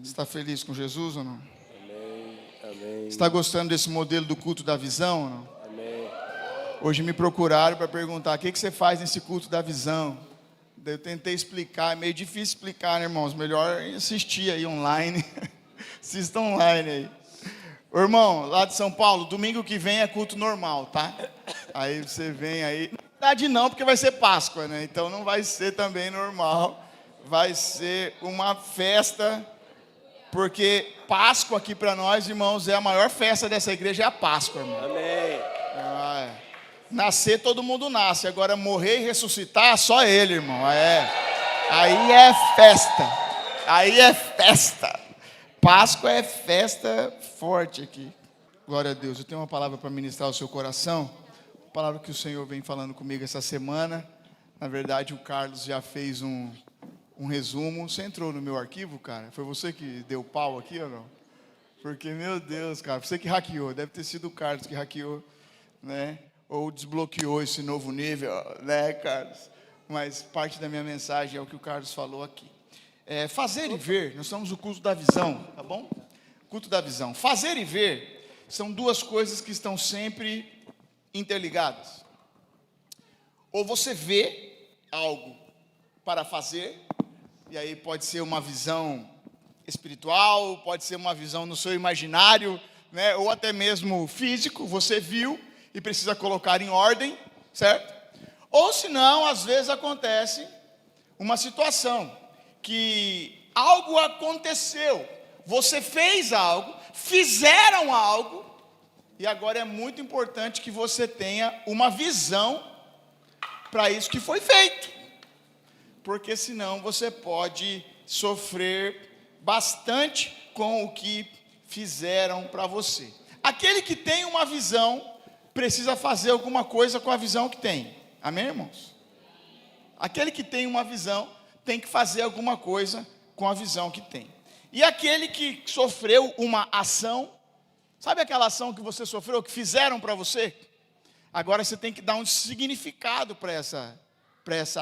está feliz com Jesus ou não? Amém. Amém. Está gostando desse modelo do culto da visão ou não? Amém. Hoje me procuraram para perguntar: o que você faz nesse culto da visão? Daí eu tentei explicar, é meio difícil explicar, né, irmãos? Melhor assistir aí online. Assista online aí. Ô, irmão, lá de São Paulo, domingo que vem é culto normal, tá? Aí você vem aí. Na verdade não, porque vai ser Páscoa, né? Então não vai ser também normal. Vai ser uma festa, porque Páscoa aqui para nós, irmãos, é a maior festa dessa igreja, é a Páscoa, irmão. Amém. Nascer todo mundo nasce, agora morrer e ressuscitar, só ele, irmão. Aí é festa. Aí é festa. Páscoa é festa forte aqui. Glória a Deus. Eu tenho uma palavra para ministrar ao seu coração. Uma palavra que o Senhor vem falando comigo essa semana. Na verdade, o Carlos já fez um resumo. Você entrou no meu arquivo, cara? Foi você que deu pau aqui ou não? Porque, meu Deus, cara, você que hackeou. Deve ter sido o Carlos que hackeou, né? Ou desbloqueou esse novo nível, né, Carlos? Mas parte da minha mensagem é o que o Carlos falou aqui. Fazer e ver, nós somos o culto da visão, tá bom? Culto da visão. Fazer e ver são duas coisas que estão sempre interligadas. Ou você vê algo para fazer, e aí pode ser uma visão espiritual, pode ser uma visão no seu imaginário, né? Ou até mesmo físico, você viu e precisa colocar em ordem, certo? Ou se não, às vezes acontece uma situação que algo aconteceu, você fez algo, fizeram algo, e agora é muito importante que você tenha uma visão para isso que foi feito, porque senão você pode sofrer bastante com o que fizeram para você. Aquele que tem uma visão precisa fazer alguma coisa com a visão que tem. Amém, irmãos? Aquele que tem uma visão tem que fazer alguma coisa com a visão que tem. E aquele que sofreu uma ação, sabe aquela ação que você sofreu, que fizeram para você? Agora você tem que dar um significado para essa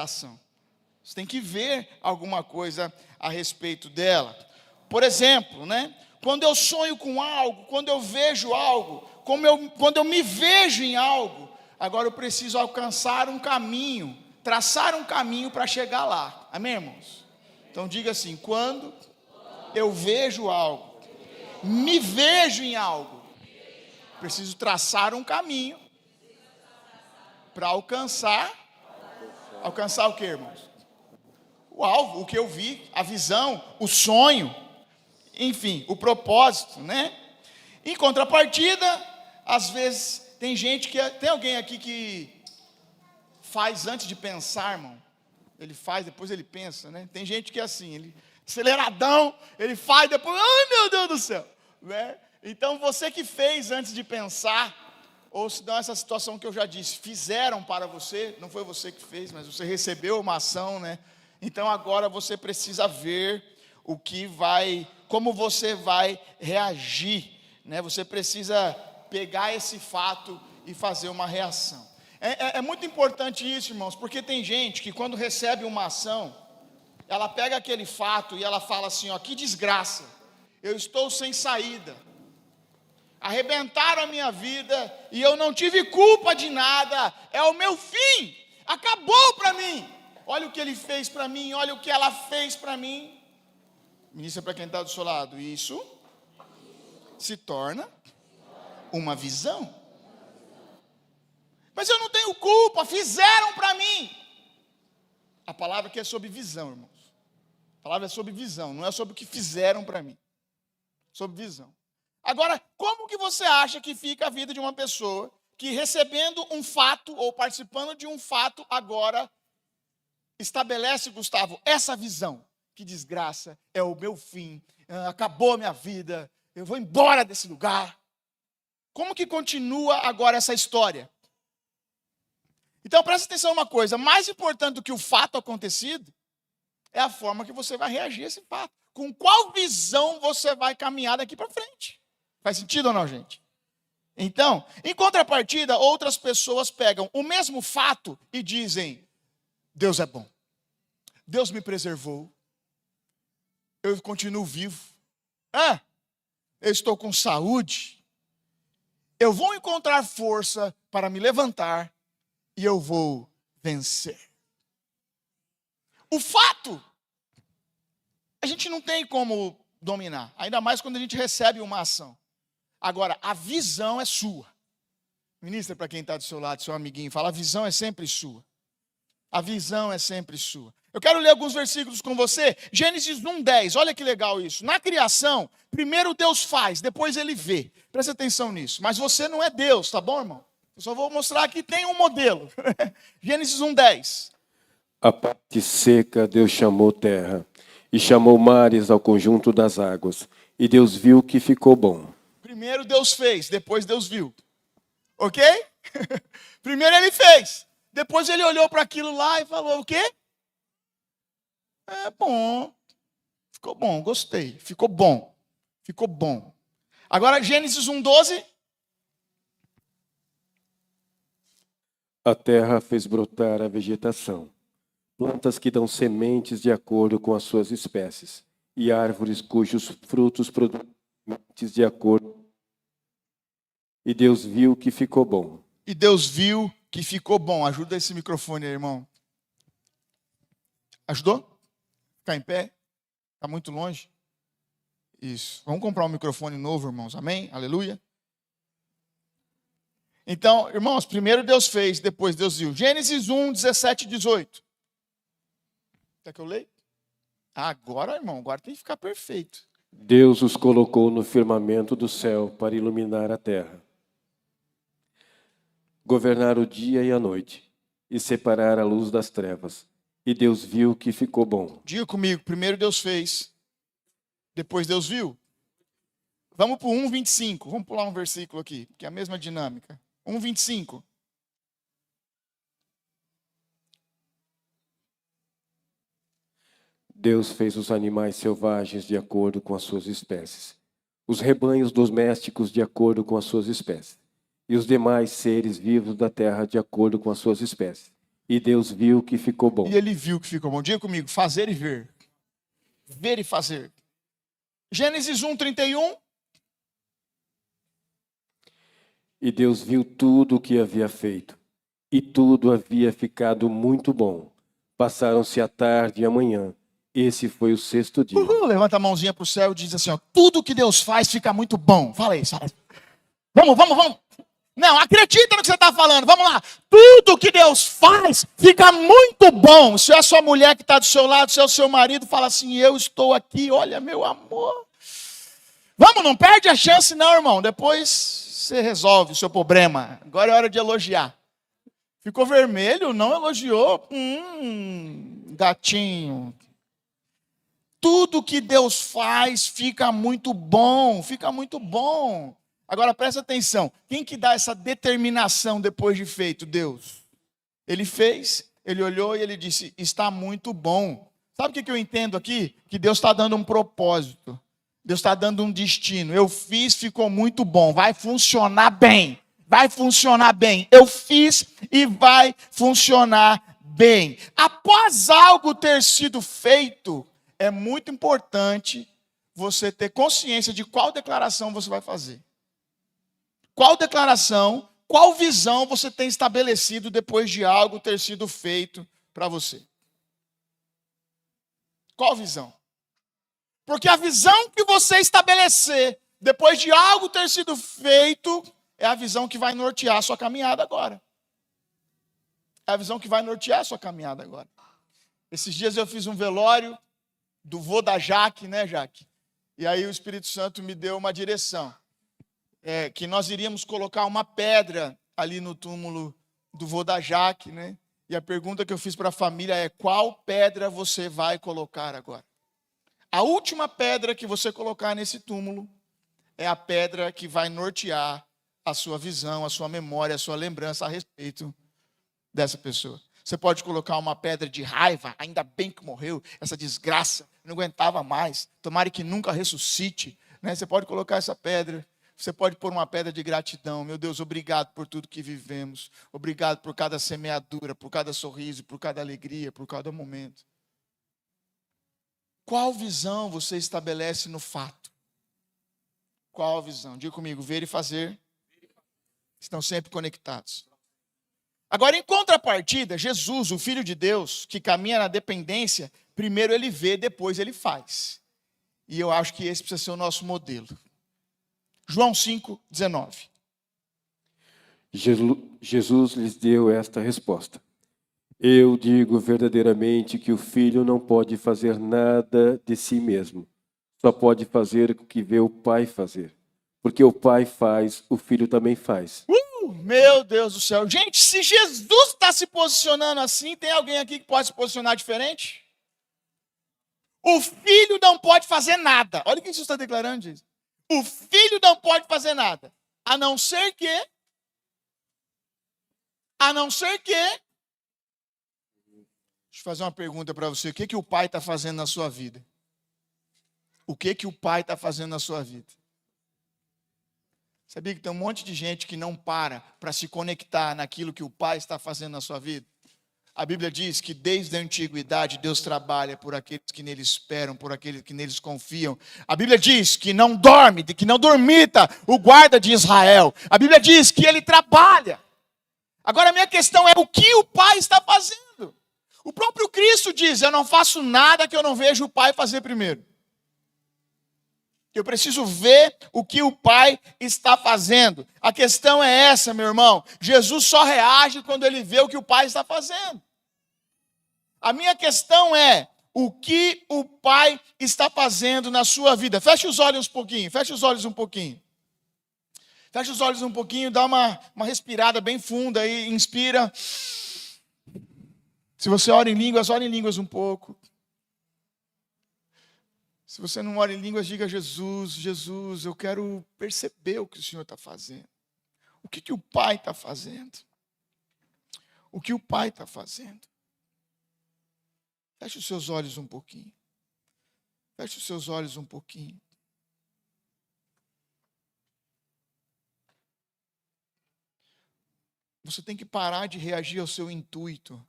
ação. Você tem que ver alguma coisa a respeito dela. Por exemplo, né? Quando eu sonho com algo, quando eu vejo algo, quando eu me vejo em algo, agora eu preciso alcançar um caminho, traçar um caminho para chegar lá. Amém, irmãos? Então diga assim: quando eu vejo algo, me vejo em algo, preciso traçar um caminho para alcançar o que, irmãos? O alvo, o que eu vi, a visão, o sonho, enfim, o propósito, né? Em contrapartida, às vezes tem alguém aqui que faz antes de pensar, irmão. Ele faz, depois ele pensa, né? Tem gente que é assim, ele aceleradão, ele faz, depois, ai meu Deus do céu, né? Então você que fez antes de pensar, ou se não, essa situação que eu já disse, fizeram para você, não foi você que fez, mas você recebeu uma ação, né? Então agora você precisa ver como você vai reagir, né? Você precisa pegar esse fato e fazer uma reação. É muito importante isso, irmãos, porque tem gente que quando recebe uma ação, ela pega aquele fato e ela fala assim, ó, que desgraça, eu estou sem saída, arrebentaram a minha vida e eu não tive culpa de nada, é o meu fim, acabou para mim, olha o que ele fez para mim, olha o que ela fez para mim. Ministra para quem está do seu lado, isso se torna uma visão. Mas eu não tenho culpa, fizeram para mim. A palavra aqui é sobre visão, irmãos. A palavra é sobre visão, não é sobre o que fizeram para mim. Sobre visão. Agora, como que você acha que fica a vida de uma pessoa que recebendo um fato ou participando de um fato agora estabelece, Gustavo, essa visão? Que desgraça, é o meu fim, acabou a minha vida, eu vou embora desse lugar. Como que continua agora essa história? Então presta atenção uma coisa, mais importante do que o fato acontecido, é a forma que você vai reagir a esse fato. Com qual visão você vai caminhar daqui para frente? Faz sentido ou não, gente? Então, em contrapartida, outras pessoas pegam o mesmo fato e dizem, Deus é bom, Deus me preservou, eu continuo vivo, eu estou com saúde, eu vou encontrar força para me levantar e eu vou vencer. O fato, a gente não tem como dominar, ainda mais quando a gente recebe uma ação. Agora, a visão é sua. Ministra para quem está do seu lado, seu amiguinho, fala, a visão é sempre sua. A visão é sempre sua. Eu quero ler alguns versículos com você. Gênesis 1:10, olha que legal isso. Na criação, primeiro Deus faz, depois ele vê. Presta atenção nisso. Mas você não é Deus, tá bom, irmão? Eu só vou mostrar que tem um modelo. Gênesis 1:10. A parte seca Deus chamou terra, e chamou mares ao conjunto das águas. E Deus viu que ficou bom. Primeiro Deus fez, depois Deus viu. Ok? Primeiro ele fez. Depois ele olhou para aquilo lá e falou o quê? É bom. Ficou bom, gostei. Ficou bom. Ficou bom. Agora Gênesis 1:12. A terra fez brotar a vegetação, plantas que dão sementes de acordo com as suas espécies, e árvores cujos frutos produzem sementes de acordo. E Deus viu que ficou bom. E Deus viu que ficou bom. Ajuda esse microfone aí, irmão. Ajudou? Ficar em pé? Está muito longe? Isso. Vamos comprar um microfone novo, irmãos. Amém? Aleluia. Então, irmãos, primeiro Deus fez, depois Deus viu. Gênesis 1:17 e 18. Quer que eu leia? Agora, irmão, agora tem que ficar perfeito. Deus os colocou no firmamento do céu para iluminar a terra, governar o dia e a noite, e separar a luz das trevas. E Deus viu que ficou bom. Diga comigo, primeiro Deus fez, depois Deus viu. Vamos para o 1:25. Vamos pular um versículo aqui, que é a mesma dinâmica. 1:25. Deus fez os animais selvagens de acordo com as suas espécies, os rebanhos domésticos de acordo com as suas espécies, e os demais seres vivos da terra de acordo com as suas espécies. E Deus viu que ficou bom. E ele viu que ficou bom. Diga comigo, fazer e ver. Ver e fazer. Gênesis 1:31. E Deus viu tudo o que havia feito, e tudo havia ficado muito bom. Passaram-se a tarde e a manhã. Esse foi o sexto dia. Levanta a mãozinha para o céu e diz assim, ó, tudo que Deus faz fica muito bom. Fala isso. Vamos. Não, acredita no que você está falando. Vamos lá. Tudo que Deus faz fica muito bom. Se é a sua mulher que está do seu lado, se é o seu marido, fala assim, eu estou aqui, olha meu amor. Vamos, não perde a chance não, irmão. Depois você resolve o seu problema. Agora é hora de elogiar. Ficou vermelho, não elogiou. Gatinho. Tudo que Deus faz fica muito bom, fica muito bom. Agora presta atenção, quem que dá essa determinação depois de feito? Deus. Ele fez, ele olhou e ele disse, está muito bom. Sabe o que eu entendo aqui? Que Deus está dando um propósito. Deus está dando um destino. Eu fiz, ficou muito bom, vai funcionar bem. Vai funcionar bem. Eu fiz e vai funcionar bem. Após algo ter sido feito, é muito importante você ter consciência de qual declaração você vai fazer. Qual declaração, qual visão você tem estabelecido depois de algo ter sido feito para você? Qual visão? Porque a visão que você estabelecer depois de algo ter sido feito é a visão que vai nortear a sua caminhada agora. É a visão que vai nortear a sua caminhada agora. Esses dias eu fiz um velório do vô da Jaque, né, Jaque? E aí o Espírito Santo me deu uma direção. Que nós iríamos colocar uma pedra ali no túmulo do vô da Jaque, né? E a pergunta que eu fiz para a família é, qual pedra você vai colocar agora? A última pedra que você colocar nesse túmulo é a pedra que vai nortear a sua visão, a sua memória, a sua lembrança a respeito dessa pessoa. Você pode colocar uma pedra de raiva, ainda bem que morreu, essa desgraça, não aguentava mais, tomara que nunca ressuscite, né? Você pode colocar essa pedra. Você pode pôr uma pedra de gratidão. Meu Deus, obrigado por tudo que vivemos. Obrigado por cada semeadura, por cada sorriso, por cada alegria, por cada momento. Qual visão você estabelece no fato? Qual a visão? Diga comigo, ver e fazer estão sempre conectados. Agora, em contrapartida, Jesus, o Filho de Deus, que caminha na dependência, primeiro ele vê, depois ele faz. E eu acho que esse precisa ser o nosso modelo. João 5:19. Jesus lhes deu esta resposta: Eu digo verdadeiramente que o filho não pode fazer nada de si mesmo. Só pode fazer o que vê o Pai fazer. Porque o Pai faz, o filho também faz. Meu Deus do céu. Gente, se Jesus está se posicionando assim, tem alguém aqui que pode se posicionar diferente? O filho não pode fazer nada. Olha o que Jesus está declarando, diz. O filho não pode fazer nada. A não ser que... Deixa eu fazer uma pergunta para você. O que o pai está fazendo na sua vida? O que o pai está fazendo na sua vida? Sabia que tem um monte de gente que não para se conectar naquilo que o pai está fazendo na sua vida? A Bíblia diz que desde a antiguidade Deus trabalha por aqueles que nele esperam, por aqueles que neles confiam. A Bíblia diz que não dorme, que não dormita o guarda de Israel. A Bíblia diz que ele trabalha. Agora a minha questão é o que o pai está fazendo? O próprio Cristo diz, eu não faço nada que eu não veja o pai fazer primeiro. Eu preciso ver o que o Pai está fazendo. A questão é essa, meu irmão. Jesus só reage quando ele vê o que o Pai está fazendo. A minha questão é, o que o Pai está fazendo na sua vida? Feche os olhos um pouquinho, feche os olhos um pouquinho. Feche os olhos um pouquinho, dá uma respirada bem funda aí, inspira. Se você ora em línguas um pouco. Se você não ora em línguas, diga Jesus, Jesus, eu quero perceber o que o Senhor está fazendo. O que o Pai está fazendo? O que o Pai está fazendo? Feche os seus olhos um pouquinho. Feche os seus olhos um pouquinho. Você tem que parar de reagir ao seu intuito.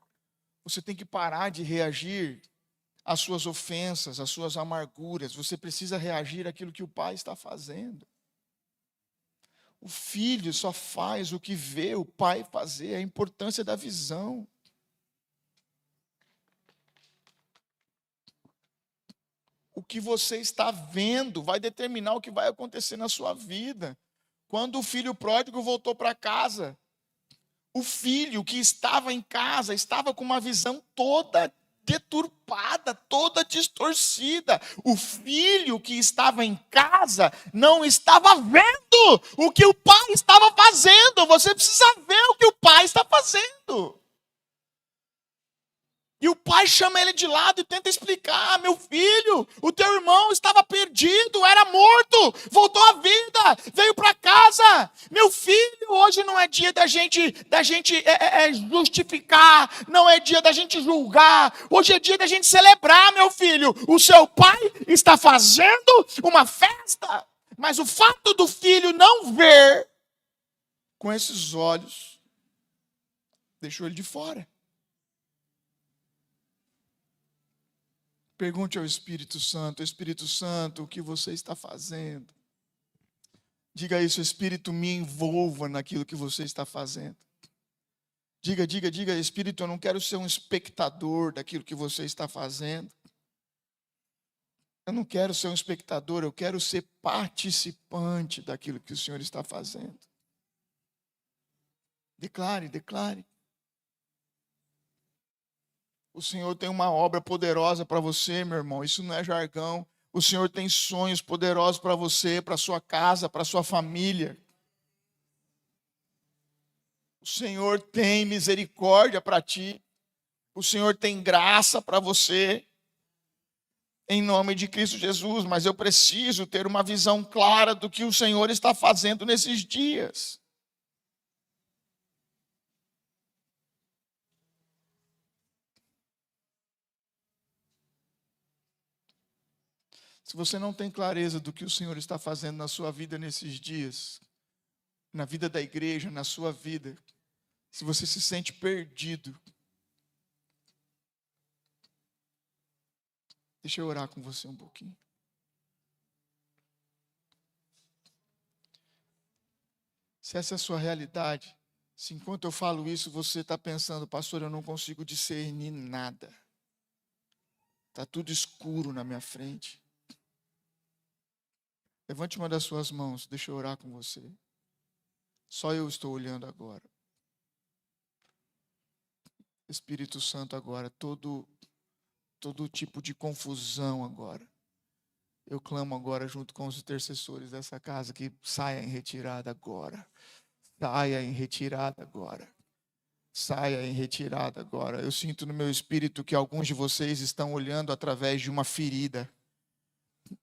Você tem que parar de reagir às suas ofensas, às suas amarguras. Você precisa reagir àquilo que o Pai está fazendo. O filho só faz o que vê o pai fazer, a importância da visão. O que você está vendo vai determinar o que vai acontecer na sua vida. Quando o filho pródigo voltou para casa, o filho que estava em casa estava com uma visão toda deturpada, toda distorcida. O filho que estava em casa não estava vendo o que o pai estava fazendo. Você precisa ver o que o pai está fazendo. E o pai chama ele de lado e tenta explicar: meu filho, o teu irmão estava perdido, era morto, voltou à vida, veio para casa. Meu filho, hoje não é dia da gente justificar, não é dia da gente julgar, hoje é dia da gente celebrar, meu filho. O seu pai está fazendo uma festa, mas o fato do filho não ver com esses olhos deixou ele de fora. Pergunte ao Espírito Santo: Espírito Santo, o que você está fazendo? Diga isso: Espírito, me envolva naquilo que você está fazendo. Diga, Espírito, eu não quero ser um espectador daquilo que você está fazendo. Eu não quero ser um espectador, eu quero ser participante daquilo que o Senhor está fazendo. Declare. O Senhor tem uma obra poderosa para você, meu irmão. Isso não é jargão. O Senhor tem sonhos poderosos para você, para sua casa, para sua família. O Senhor tem misericórdia para ti. O Senhor tem graça para você. Em nome de Cristo Jesus. Mas eu preciso ter uma visão clara do que o Senhor está fazendo nesses dias. Se você não tem clareza do que o Senhor está fazendo na sua vida nesses dias, na vida da igreja, na sua vida, se você se sente perdido, deixa eu orar com você um pouquinho. Se essa é a sua realidade, se enquanto eu falo isso, você está pensando, pastor, eu não consigo discernir nada. Está tudo escuro na minha frente. Levante uma das suas mãos, deixa eu orar com você. Só eu estou olhando agora. Espírito Santo agora, todo tipo de confusão agora. Eu clamo agora junto com os intercessores dessa casa que saia em retirada agora. Saia em retirada agora. Saia em retirada agora. Eu sinto no meu espírito que alguns de vocês estão olhando através de uma ferida.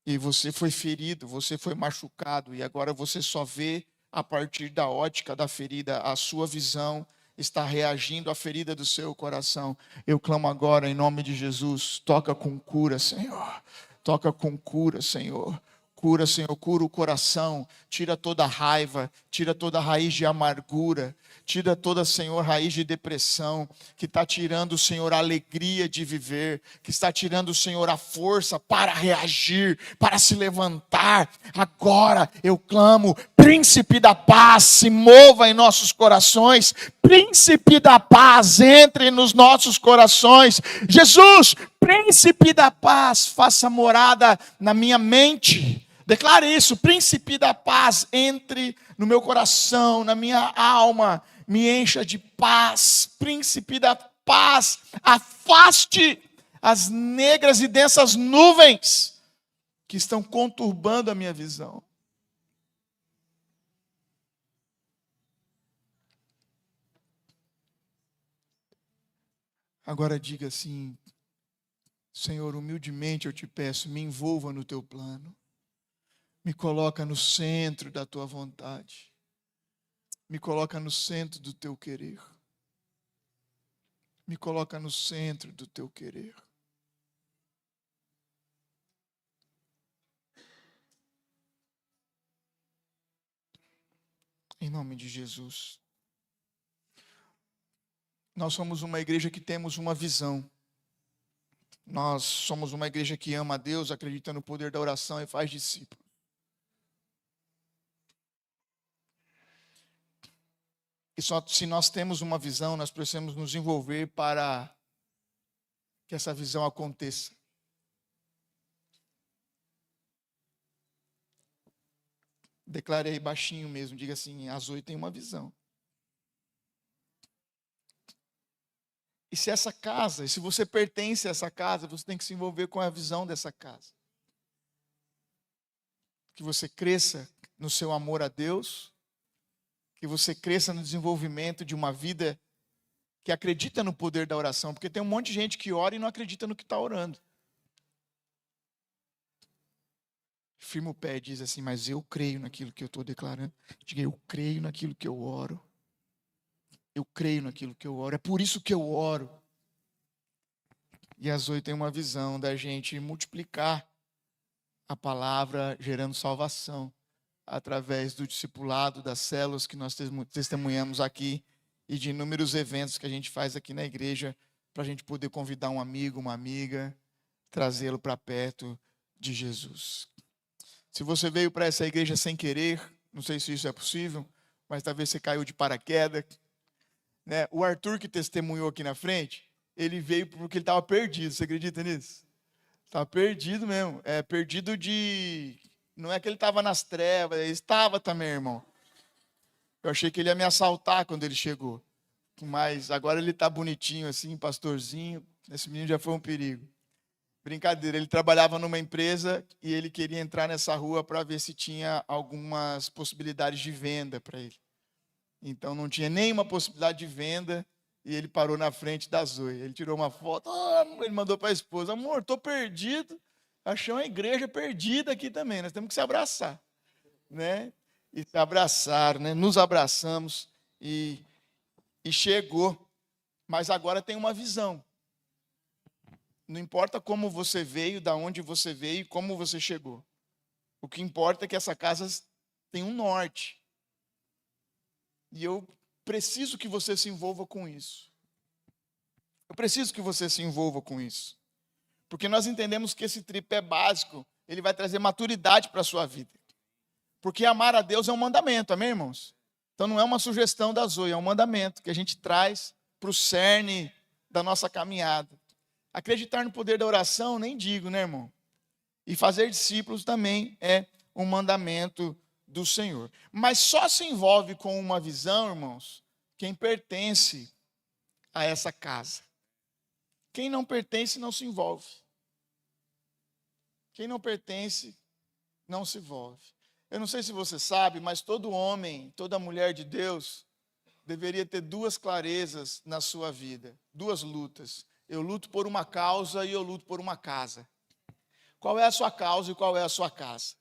E você foi ferido, você foi machucado. E agora você só vê a partir da ótica da ferida. A sua visão está reagindo à ferida do seu coração. Eu clamo agora em nome de Jesus. Toca com cura, Senhor. Toca com cura, Senhor. Cura, Senhor, cura o coração, tira toda a raiva, tira toda a raiz de amargura, tira toda, Senhor, raiz de depressão, que está tirando, Senhor, a alegria de viver, que está tirando, Senhor, a força para reagir, para se levantar. Agora eu clamo, Príncipe da Paz, se mova em nossos corações, Príncipe da Paz, entre nos nossos corações. Jesus, Príncipe da Paz, faça morada na minha mente. Declare isso, Príncipe da Paz, entre no meu coração, na minha alma, me encha de paz. Príncipe da Paz, afaste as negras e densas nuvens que estão conturbando a minha visão. Agora diga assim, Senhor, humildemente eu te peço, me envolva no teu plano. Me coloca no centro da tua vontade. Me coloca no centro do teu querer. Me coloca no centro do teu querer. Em nome de Jesus. Nós somos uma igreja que temos uma visão. Nós somos uma igreja que ama a Deus, acredita no poder da oração e faz discípulos. E só se nós temos uma visão, nós precisamos nos envolver para que essa visão aconteça. Declare aí baixinho mesmo, diga assim, a Zoe tem uma visão. E se essa casa, se você pertence a essa casa, você tem que se envolver com a visão dessa casa. Que você cresça no seu amor a Deus, que você cresça no desenvolvimento de uma vida que acredita no poder da oração, porque tem um monte de gente que ora e não acredita no que está orando. Firma o pé e diz assim, mas eu creio naquilo que eu estou declarando. Diga, eu creio naquilo que eu oro. Eu creio naquilo que eu oro, é por isso que eu oro. E a Zoe tem uma visão da gente multiplicar a palavra gerando salvação através do discipulado, das células que nós testemunhamos aqui e de inúmeros eventos que a gente faz aqui na igreja para a gente poder convidar um amigo, uma amiga, trazê-lo para perto de Jesus. Se você veio para essa igreja sem querer, não sei se isso é possível, mas talvez você caiu de paraquedas, né? O Arthur que testemunhou aqui na frente, ele veio porque ele estava perdido, você acredita nisso? Estava perdido mesmo, perdido de... Não é que ele estava nas trevas, ele estava também, irmão. Eu achei que ele ia me assaltar quando ele chegou. Mas agora ele está bonitinho assim, pastorzinho. Esse menino já foi um perigo. Brincadeira, ele trabalhava numa empresa e ele queria entrar nessa rua para ver se tinha algumas possibilidades de venda para ele. Então não tinha nenhuma possibilidade de venda e ele parou na frente da Zoe. Ele tirou uma foto, ele mandou para a esposa, amor, estou perdido. Achei uma igreja perdida aqui também, nós temos que se abraçar, né? E se abraçaram, né? Nos abraçamos e chegou, mas agora tem uma visão. Não importa como você veio, da onde você veio e como você chegou. O que importa é que essa casa tem um norte. E eu preciso que você se envolva com isso. Eu preciso que você se envolva com isso. Porque nós entendemos que esse tripé básico, ele vai trazer maturidade para a sua vida. Porque amar a Deus é um mandamento, amém, irmãos? Então não é uma sugestão da Zoe, é um mandamento que a gente traz para o cerne da nossa caminhada. Acreditar no poder da oração, nem digo, né, irmão? E fazer discípulos também é um mandamento do Senhor. Mas só se envolve com uma visão, irmãos, quem pertence a essa casa. Quem não pertence não se envolve. Quem não pertence não se envolve. Eu não sei se você sabe, mas todo homem, toda mulher de Deus deveria ter duas clarezas na sua vida, duas lutas. Eu luto por uma causa e eu luto por uma casa. Qual é a sua causa e qual é a sua casa?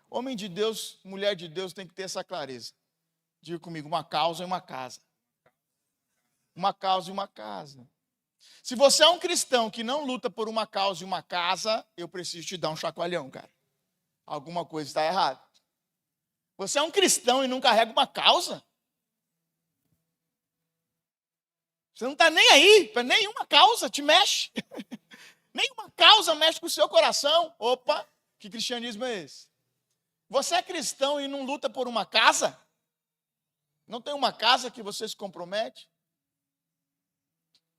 Homem de Deus, mulher de Deus tem que ter essa clareza. Diga comigo, uma causa e uma casa. Uma causa e uma casa. Se você é um cristão que não luta por uma causa e uma casa, eu preciso te dar um chacoalhão, cara. Alguma coisa está errada. Você é um cristão e não carrega uma causa? Você não está nem aí para nenhuma causa, te mexe. Nenhuma causa mexe com o seu coração. Opa, que cristianismo é esse? Você é cristão e não luta por uma casa? Não tem uma casa que você se compromete?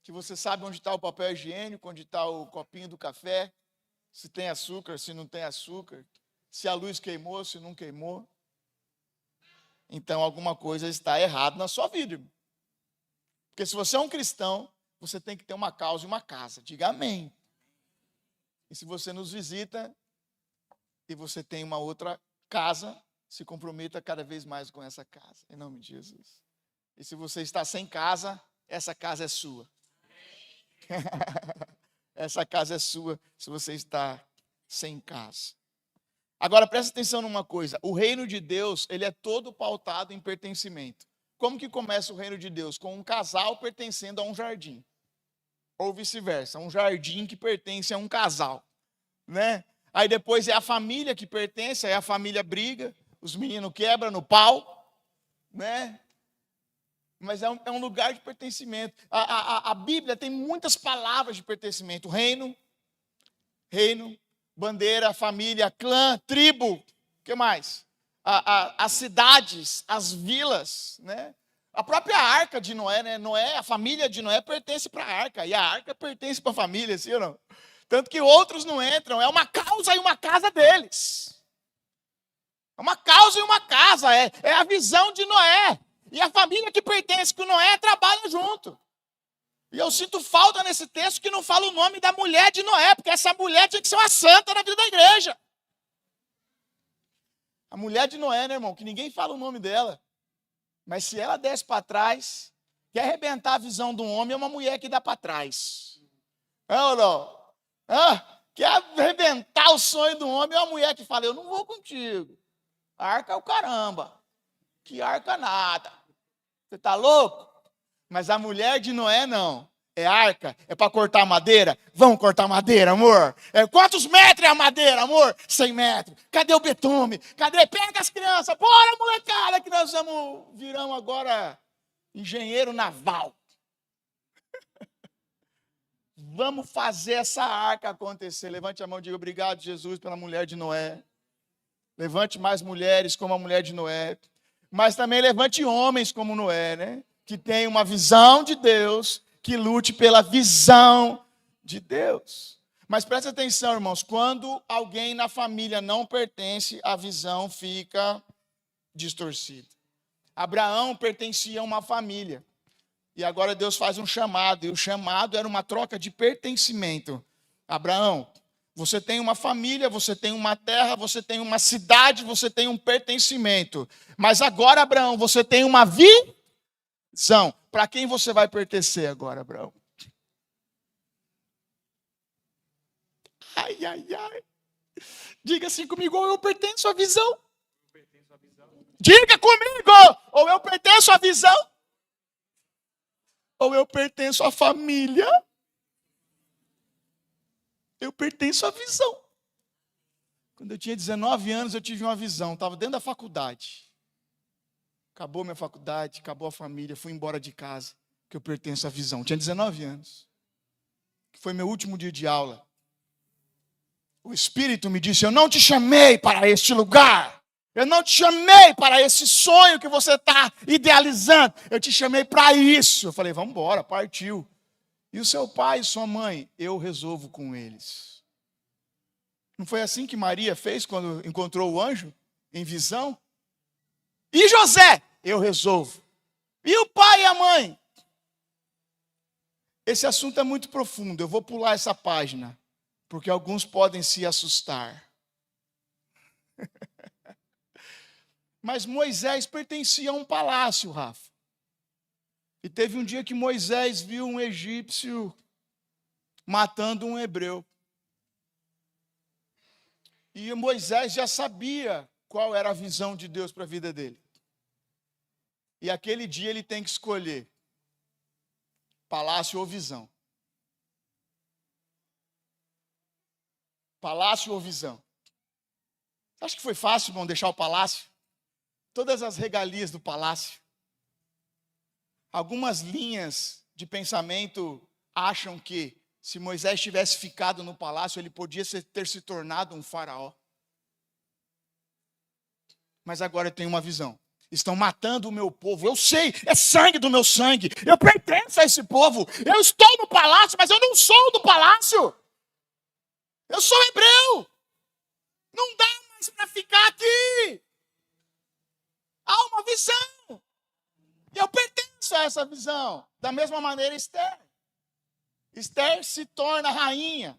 Que você sabe onde está o papel higiênico, onde está o copinho do café, se tem açúcar, se não tem açúcar, se a luz queimou, se não queimou. Então alguma coisa está errada na sua vida, irmão. Porque se você é um cristão, você tem que ter uma causa e uma casa. Diga amém. E se você nos visita e você tem uma outra casa, se comprometa cada vez mais com essa casa, em nome de Jesus. E se você está sem casa, essa casa é sua. Essa casa é sua se você está sem casa. Agora presta atenção numa coisa, o reino de Deus, ele é todo pautado em pertencimento. Como que começa o reino de Deus? Com um casal pertencendo a um jardim. Ou vice-versa, um jardim que pertence a um casal, né? Aí depois é a família que pertence, aí a família briga, os meninos quebram no pau, né? Mas é um lugar de pertencimento. A Bíblia tem muitas palavras de pertencimento. Reino, bandeira, família, clã, tribo. O que mais? As cidades, as vilas, né? A própria arca de Noé, né? A família de Noé pertence para a arca. E a arca pertence para a família, sim ou não? Tanto que outros não entram. É uma causa e uma casa deles. É uma causa e uma casa. É a visão de Noé. E a família que pertence com Noé trabalha junto. E eu sinto falta nesse texto que não fala o nome da mulher de Noé, porque essa mulher tinha que ser uma santa na vida da igreja. A mulher de Noé, né, irmão, que ninguém fala o nome dela. Mas se ela desce para trás, quer arrebentar a visão de um homem, é uma mulher que dá para trás. Não, não. Quer arrebentar o sonho do homem, é uma mulher que fala, eu não vou contigo. A arca é o caramba. Que arca nada. Você está louco? Mas a mulher de Noé não. É arca? É para cortar madeira? Vamos cortar madeira, amor? Quantos metros é a madeira, amor? 100 metros. Cadê o betume? Cadê? Pega as crianças. Bora, molecada, que nós viramos agora engenheiro naval. Vamos fazer essa arca acontecer. Levante a mão e diga obrigado, Jesus, pela mulher de Noé. Levante mais mulheres como a mulher de Noé. Mas também levante homens como Noé, né? Que tem uma visão de Deus, que lute pela visão de Deus. Mas preste atenção, irmãos, quando alguém na família não pertence, a visão fica distorcida. Abraão pertencia a uma família. E agora Deus faz um chamado, e o chamado era uma troca de pertencimento. Abraão, você tem uma família, você tem uma terra, você tem uma cidade, você tem um pertencimento. Mas agora, Abraão, você tem uma visão. Para quem você vai pertencer agora, Abraão? Ai, ai, ai. Diga assim comigo, ou eu pertenço à visão. Diga comigo, ou eu pertenço à visão, ou eu pertenço à família. Eu pertenço à visão. Quando eu tinha 19 anos, eu tive uma visão. Estava dentro da faculdade. Acabou minha faculdade, acabou a família, fui embora de casa, que eu pertenço à visão. Tinha 19 anos. Foi meu último dia de aula. O Espírito me disse, eu não te chamei para este lugar. Eu não te chamei para esse sonho que você está idealizando. Eu te chamei para isso. Eu falei, vamos embora, partiu. E o seu pai e sua mãe, eu resolvo com eles. Não foi assim que Maria fez quando encontrou o anjo em visão? E José, eu resolvo. E o pai e a mãe? Esse assunto é muito profundo. Eu vou pular essa página, porque alguns podem se assustar. Mas Moisés pertencia a um palácio, Rafa. E teve um dia que Moisés viu um egípcio matando um hebreu. E Moisés já sabia qual era a visão de Deus para a vida dele. E aquele dia ele tem que escolher palácio ou visão. Palácio ou visão. Você acha que foi fácil, irmão, deixar o palácio? Todas as regalias do palácio. Algumas linhas de pensamento acham que se Moisés tivesse ficado no palácio, ele podia ter se tornado um faraó. Mas agora eu tenho uma visão. Estão matando o meu povo. Eu sei, é sangue do meu sangue. Eu pertenço a esse povo. Eu estou no palácio, mas eu não sou do palácio. Eu sou hebreu. Não dá mais para ficar aqui. Há uma visão. Eu pertenço a essa visão. Da mesma maneira, Esther. Esther se torna rainha,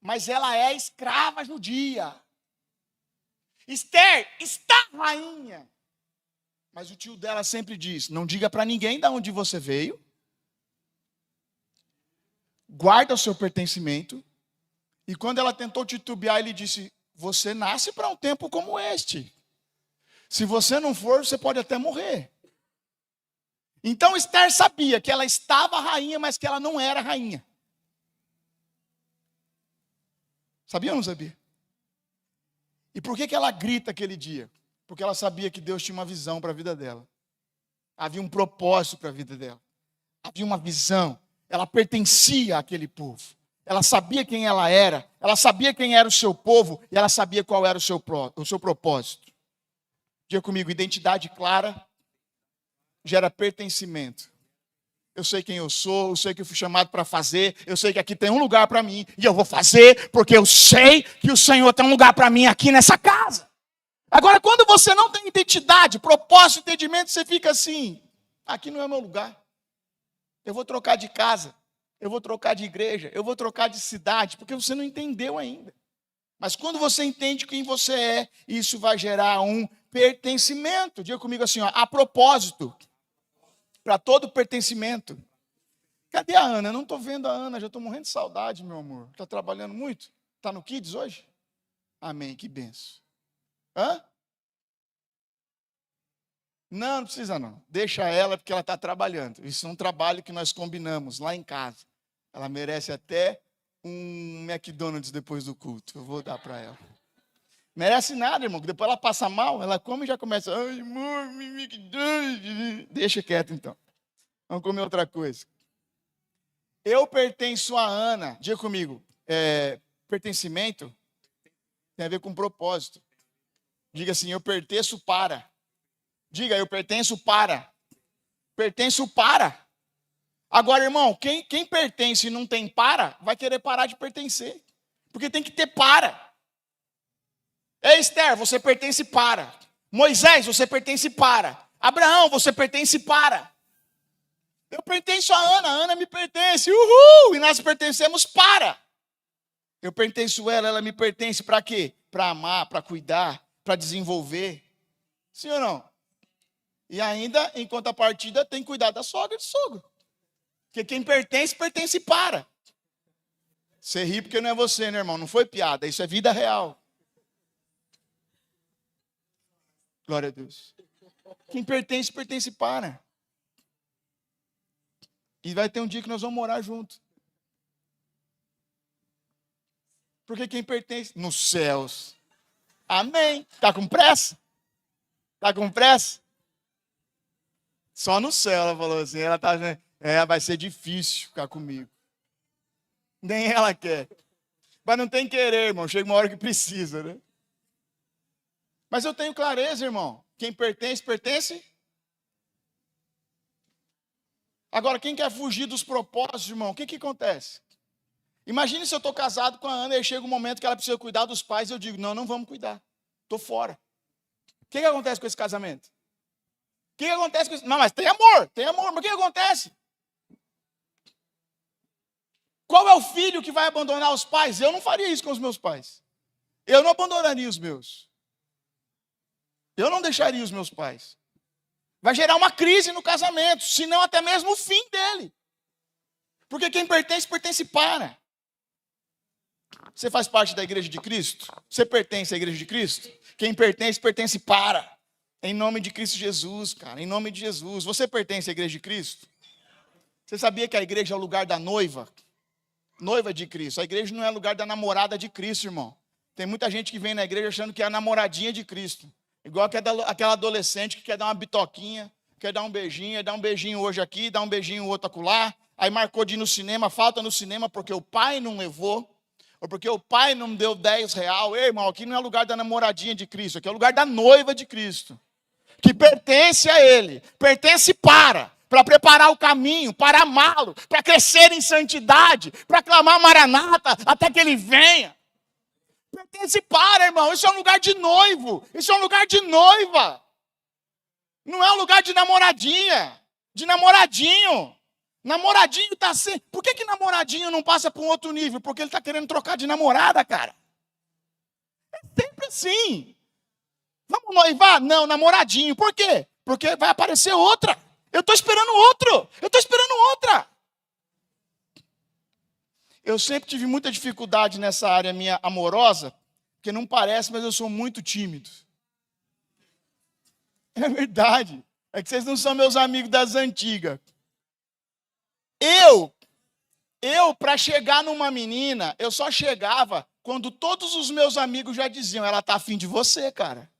mas ela é escrava judia. Esther está rainha. Mas o tio dela sempre diz, não diga para ninguém de onde você veio. Guarda o seu pertencimento. E quando ela tentou titubear, ele disse, você nasce para um tempo como este. Se você não for, você pode até morrer. Então Esther sabia que ela estava rainha, mas que ela não era rainha. Sabia ou não sabia? E por que ela grita aquele dia? Porque ela sabia que Deus tinha uma visão para a vida dela. Havia um propósito para a vida dela. Havia uma visão. Ela pertencia àquele povo. Ela sabia quem ela era. Ela sabia quem era o seu povo. E ela sabia qual era o seu propósito. Diga comigo, identidade clara gera pertencimento. Eu sei quem eu sou, eu sei que eu fui chamado para fazer, eu sei que aqui tem um lugar para mim, e eu vou fazer, porque eu sei que o Senhor tem um lugar para mim aqui nessa casa. Agora, quando você não tem identidade, propósito, entendimento, você fica assim, aqui não é o meu lugar. Eu vou trocar de casa, eu vou trocar de igreja, eu vou trocar de cidade, porque você não entendeu ainda. Mas quando você entende quem você é, isso vai gerar um pertencimento. Diga comigo assim, ó, a propósito. Para todo pertencimento. Cadê a Ana? Eu não estou vendo a Ana, já estou morrendo de saudade, meu amor. Está trabalhando muito? Está no Kids hoje? Amém, que benção. Hã? Não precisa não. Deixa ela porque ela está trabalhando. Isso é um trabalho que nós combinamos lá em casa. Ela merece até um McDonald's depois do culto. Eu vou dar para ela. Merece nada, irmão. Depois ela passa mal, ela come e já começa. Ai, amor, deixa quieto então. Vamos comer outra coisa. Eu pertenço a Ana. Diga comigo. Pertencimento tem a ver com propósito. Diga assim, eu pertenço para. Diga, eu pertenço para. Pertenço para. Agora, irmão, quem pertence e não tem para, vai querer parar de pertencer. Porque tem que ter para. Ei, Esther, você pertence para. Moisés, você pertence para. Abraão, você pertence para. Eu pertenço a Ana me pertence. Uhul! E nós pertencemos para. Eu pertenço a ela, ela me pertence para quê? Para amar, para cuidar, para desenvolver. Sim ou não? E ainda, em contrapartida, tem que cuidar da sogra e do sogro. Porque quem pertence, pertence para. Você ri porque não é você, né, irmão? Não foi piada, isso é vida real. Glória a Deus. Quem pertence, pertence para. E vai ter um dia que nós vamos morar juntos. Porque quem pertence? Nos céus. Amém. Está com pressa? Está com pressa? Só no céu, ela falou assim. Ela tá, vai ser difícil ficar comigo. Nem ela quer. Mas não tem querer, irmão. Chega uma hora que precisa, né? Mas eu tenho clareza, irmão. Quem pertence, pertence. Agora, quem quer fugir dos propósitos, irmão, o que acontece? Imagine se eu estou casado com a Ana e chega um momento que ela precisa cuidar dos pais e eu digo, não vamos cuidar. Estou fora. O que acontece com esse casamento? O que acontece com isso? Não, mas tem amor, mas o que acontece? Qual é o filho que vai abandonar os pais? Eu não faria isso com os meus pais. Eu não abandonaria os meus. Eu não deixaria os meus pais. Vai gerar uma crise no casamento, se não até mesmo o fim dele. Porque quem pertence, pertence para. Você faz parte da igreja de Cristo? Você pertence à igreja de Cristo? Quem pertence, pertence para. Em nome de Cristo Jesus, cara. Em nome de Jesus. Você pertence à igreja de Cristo? Você sabia que a igreja é o lugar da noiva? Noiva de Cristo. A igreja não é o lugar da namorada de Cristo, irmão. Tem muita gente que vem na igreja achando que é a namoradinha de Cristo. Igual aquela adolescente que quer dar uma bitoquinha, quer dar um beijinho hoje aqui, dá um beijinho outro acolá. Aí marcou de ir no cinema, falta no cinema porque o pai não levou. Ou porque o pai não deu R$10. Ei, irmão, aqui não é lugar da namoradinha de Cristo, aqui é o lugar da noiva de Cristo. Que pertence a Ele, pertence para preparar o caminho, para amá-lo, para crescer em santidade, para clamar Maranata até que Ele venha. Pertence para, irmão, isso é um lugar de noivo, isso é um lugar de noiva. Não é um lugar de namoradinha, de namoradinho. Namoradinho está sempre... Por que namoradinho não passa para um outro nível? Porque ele está querendo trocar de namorada, cara. É sempre assim. Vamos noivar? Não, namoradinho. Por quê? Porque vai aparecer outra. Eu estou esperando outro. Eu sempre tive muita dificuldade nessa área minha amorosa, porque não parece, mas eu sou muito tímido. É verdade. É que vocês não são meus amigos das antigas. Para chegar numa menina, eu só chegava quando todos os meus amigos já diziam, ela tá afim de você, cara.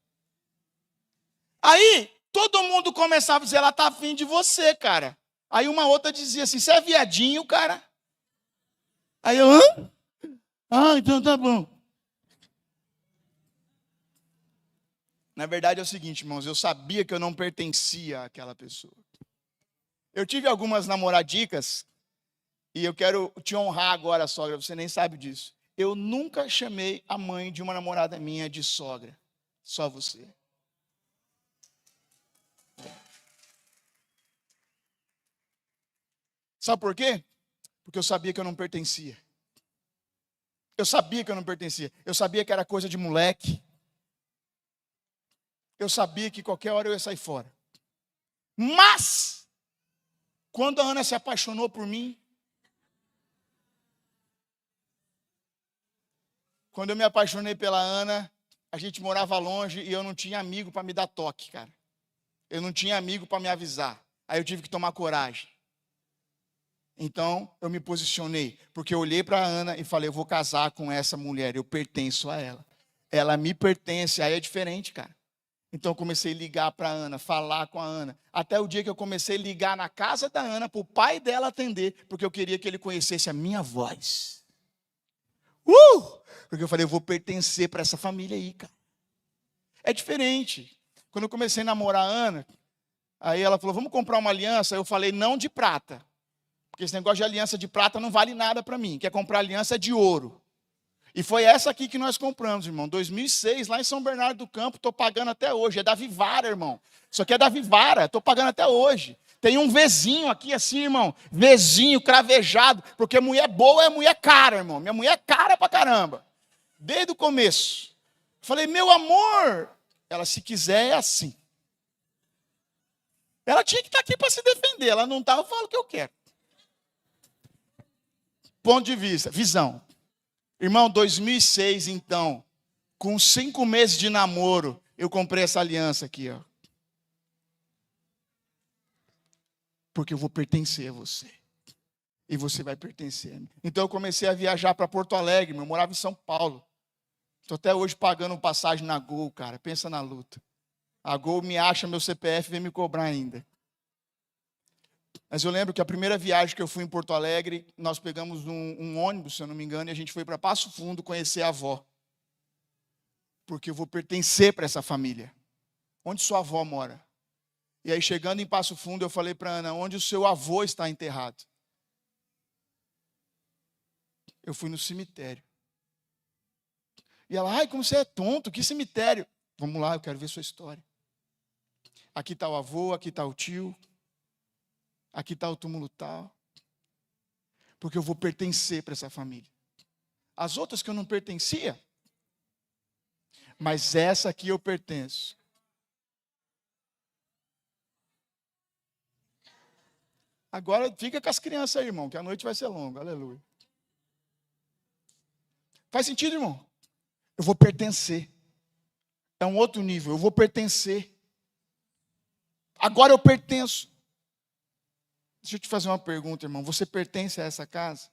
Aí, todo mundo começava a dizer, ela tá afim de você, cara. Aí uma outra dizia assim, você é viadinho, cara? Aí eu, hã? Ah, então tá bom. Na verdade é o seguinte, irmãos, eu sabia que eu não pertencia àquela pessoa. Eu tive algumas namoradicas, e eu quero te honrar agora, sogra, você nem sabe disso. Eu nunca chamei a mãe de uma namorada minha de sogra, só você. Sabe por quê? Porque eu sabia que eu não pertencia. Eu sabia que era coisa de moleque. Eu sabia que qualquer hora eu ia sair fora. Mas, quando a Ana se apaixonou por mim, quando eu me apaixonei pela Ana, a gente morava longe e eu não tinha amigo para me dar toque, cara. Eu não tinha amigo para me avisar. Aí eu tive que tomar coragem. Então, eu me posicionei, porque eu olhei para a Ana e falei, eu vou casar com essa mulher, eu pertenço a ela. Ela me pertence, aí é diferente, cara. Então, eu comecei a ligar para a Ana, falar com a Ana. Até o dia que eu comecei a ligar na casa da Ana, para o pai dela atender, porque eu queria que ele conhecesse a minha voz. Porque eu falei, eu vou pertencer para essa família aí, cara. É diferente. Quando eu comecei a namorar a Ana, aí ela falou, vamos comprar uma aliança? Eu falei, não de prata. Porque esse negócio de aliança de prata não vale nada para mim. Quer comprar aliança de ouro. E foi essa aqui que nós compramos, irmão. 2006, lá em São Bernardo do Campo, estou pagando até hoje. É da Vivara, irmão. Isso aqui é da Vivara, estou pagando até hoje. Tem um Vzinho aqui assim, irmão. Vzinho, cravejado. Porque mulher boa é mulher cara, irmão. Minha mulher é cara pra caramba. Desde o começo. Falei, meu amor. Ela, se quiser, é assim. Ela tinha que estar aqui para se defender. Ela não está, eu falo o que eu quero. Ponto de vista, visão. Irmão, 2006, então, com 5 meses de namoro, eu comprei essa aliança aqui, ó. Porque eu vou pertencer a você. E você vai pertencer a mim. Então eu comecei a viajar para Porto Alegre, eu morava em São Paulo. Estou até hoje pagando passagem na Gol, cara. Pensa na luta. A Gol me acha meu CPF e vem me cobrar ainda. Mas eu lembro que a primeira viagem que eu fui em Porto Alegre, nós pegamos um ônibus, se eu não me engano, e a gente foi para Passo Fundo conhecer a avó. Porque eu vou pertencer para essa família. Onde sua avó mora? E aí, chegando em Passo Fundo, eu falei para Ana, onde o seu avô está enterrado? Eu fui no cemitério. E ela, ai, como você é tonto, que cemitério? Vamos lá, eu quero ver sua história. Aqui está o avô, aqui está o tio, aqui está o túmulo tal. Porque eu vou pertencer para essa família. As outras que eu não pertencia, mas essa aqui eu pertenço. Agora fica com as crianças aí, irmão, que a noite vai ser longa, aleluia. Faz sentido, irmão? Eu vou pertencer. É um outro nível, eu vou pertencer. Agora eu pertenço. Deixa eu te fazer uma pergunta, irmão. Você pertence a essa casa?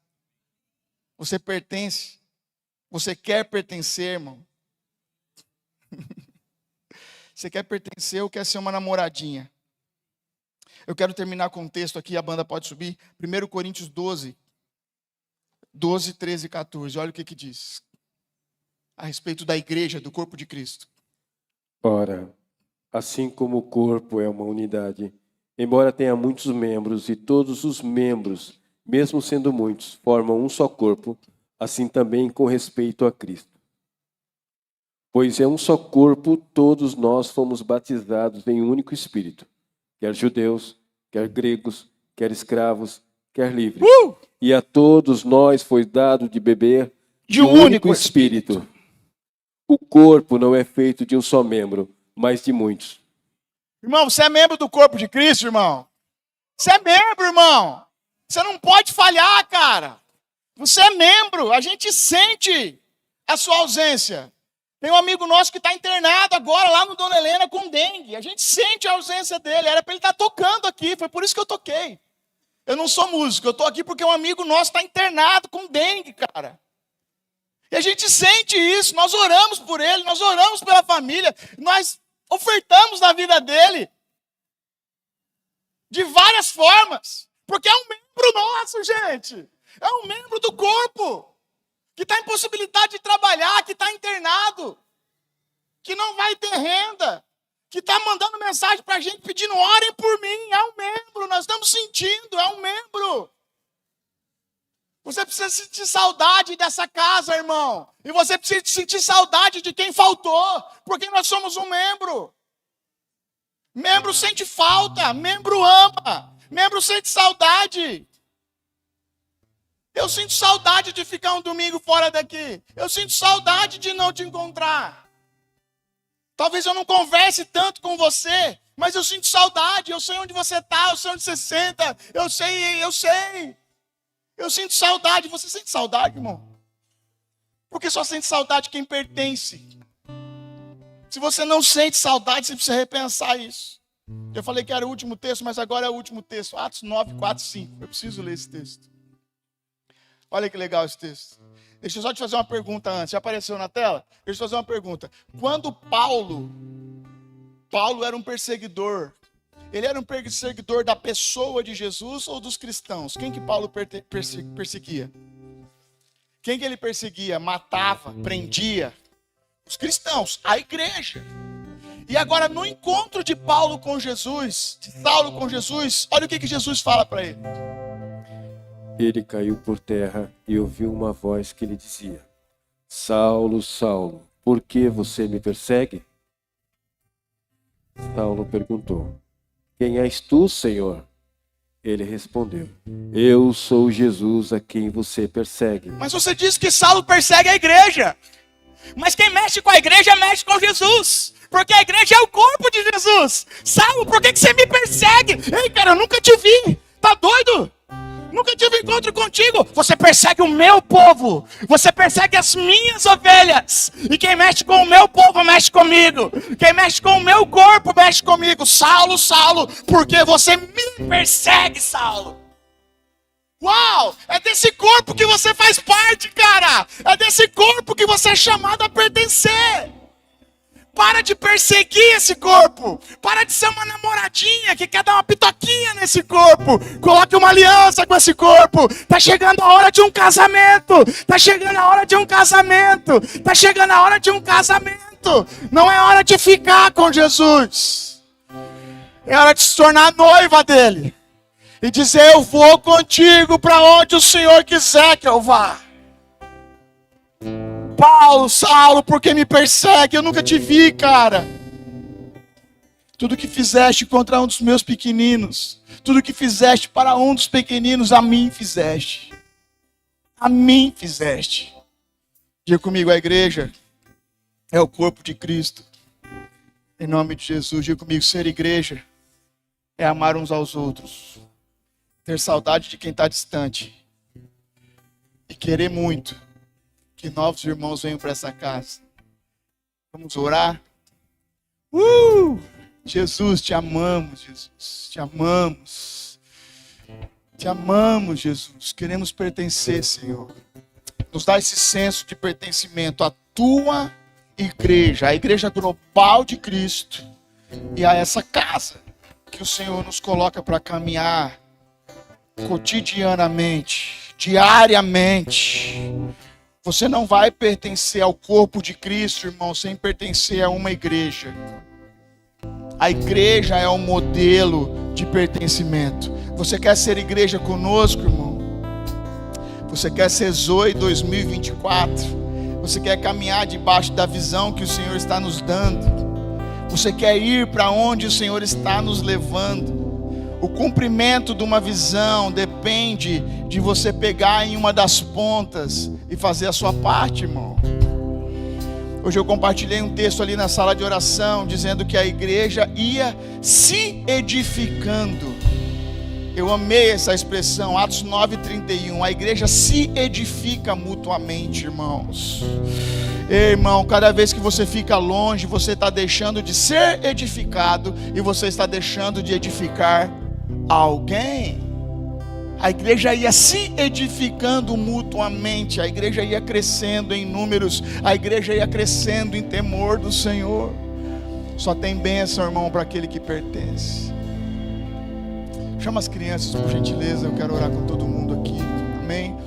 Você pertence? Você quer pertencer, irmão? Você quer pertencer ou quer ser uma namoradinha? Eu quero terminar com um texto aqui, a banda pode subir. 1 Coríntios 12, 13 e 14. Olha o que diz. A respeito da igreja, do corpo de Cristo. Ora, assim como o corpo é uma unidade, embora tenha muitos membros, e todos os membros, mesmo sendo muitos, formam um só corpo, assim também com respeito a Cristo. Pois é um só corpo, todos nós fomos batizados em um único Espírito, quer judeus, quer gregos, quer escravos, quer livres. E a todos nós foi dado de beber de um único Espírito. O corpo não é feito de um só membro, mas de muitos. Irmão, você é membro do corpo de Cristo, irmão? Você é membro, irmão. Você não pode falhar, cara. Você é membro. A gente sente a sua ausência. Tem um amigo nosso que está internado agora lá no Dona Helena com dengue. A gente sente a ausência dele. Era para ele estar tocando aqui. Foi por isso que eu toquei. Eu não sou músico. Eu estou aqui porque um amigo nosso está internado com dengue, cara. E a gente sente isso. Nós oramos por ele. Nós oramos pela família. Nós ofertamos na vida dele. De várias formas. Porque é um membro nosso, gente. É um membro do corpo. Que está em possibilidade de trabalhar, que está internado, que não vai ter renda, que está mandando mensagem para a gente pedindo, orem por mim, é um membro, nós estamos sentindo, é um membro. Você precisa sentir saudade dessa casa, irmão, e você precisa sentir saudade de quem faltou, porque nós somos um membro. Membro sente falta, membro ama, membro sente saudade. Eu sinto saudade de ficar um domingo fora daqui. Eu sinto saudade de não te encontrar. Talvez eu não converse tanto com você, mas eu sinto saudade. Eu sei onde você está, eu sei onde você senta. Eu sei. Eu sinto saudade. Você sente saudade, irmão? Porque só sente saudade quem pertence. Se você não sente saudade, você precisa repensar isso. Eu falei que era o último texto, mas agora é o último texto. Atos 9, 4, 5. Eu preciso ler esse texto. Olha que legal esse texto. Deixa eu só te fazer uma pergunta antes. Já apareceu na tela? Deixa eu te fazer uma pergunta. Quando Paulo era um perseguidor, ele era um perseguidor da pessoa de Jesus ou dos cristãos? Quem que Paulo perseguia? Quem que ele perseguia? Matava, prendia? Os cristãos, a igreja. E agora no encontro de Paulo com Jesus, de Saulo com Jesus, olha o que Jesus fala para ele. Ele caiu por terra e ouviu uma voz que lhe dizia: Saulo, Saulo, por que você me persegue? Saulo perguntou: Quem és tu, Senhor? Ele respondeu: Eu sou Jesus a quem você persegue. Mas você disse que Saulo persegue a igreja. Mas quem mexe com a igreja mexe com Jesus. Porque a igreja é o corpo de Jesus. Saulo, por que você me persegue? Ei, cara, eu nunca te vi. Tá doido? Nunca tive encontro contigo. Você persegue o meu povo. Você persegue as minhas ovelhas. E quem mexe com o meu povo mexe comigo. Quem mexe com o meu corpo mexe comigo. Saulo, Saulo, porque você me persegue, Saulo. Uau! É desse corpo que você faz parte, cara. É desse corpo que você é chamado a pertencer. Para de perseguir esse corpo. Para de ser uma namoradinha que quer dar uma pitoquinha nesse corpo. Coloque uma aliança com esse corpo. Tá chegando a hora de um casamento. Tá chegando a hora de um casamento. Tá chegando a hora de um casamento. casamento. Não é hora de ficar com Jesus. É hora de se tornar noiva dele. E dizer, eu vou contigo para onde o Senhor quiser que eu vá. Paulo, Saulo, por que me persegue? Eu nunca te vi, cara. Tudo que fizeste contra um dos meus pequeninos, tudo que fizeste para um dos pequeninos, a mim fizeste. A mim fizeste. Diga comigo, a igreja é o corpo de Cristo. Em nome de Jesus, diga comigo, ser igreja é amar uns aos outros. Ter saudade de quem está distante. E querer muito que novos irmãos venham para essa casa. Vamos orar? Jesus, te amamos, Jesus. Te amamos. Te amamos, Jesus. Queremos pertencer, Senhor. Nos dá esse senso de pertencimento à tua igreja, a igreja global de Cristo e a essa casa que o Senhor nos coloca para caminhar cotidianamente, diariamente. Você não vai pertencer ao corpo de Cristo, irmão, sem pertencer a uma igreja. A igreja é um modelo de pertencimento. Você quer ser igreja conosco, irmão? Você quer ser Zoe 2024? Você quer caminhar debaixo da visão que o Senhor está nos dando? Você quer ir para onde o Senhor está nos levando? O cumprimento de uma visão depende de você pegar em uma das pontas e fazer a sua parte, irmão. Hoje eu compartilhei um texto ali na sala de oração, dizendo que a igreja ia se edificando. Eu amei essa expressão, Atos 9:31. A igreja se edifica mutuamente, irmãos. Ei, irmão, cada vez que você fica longe, você está deixando de ser edificado e você está deixando de edificar alguém. A igreja ia se edificando mutuamente, a igreja ia crescendo em números, a igreja ia crescendo em temor do Senhor. Só tem bênção, irmão, para aquele que pertence. Chama as crianças, por gentileza, eu quero orar com todo mundo aqui. Amém.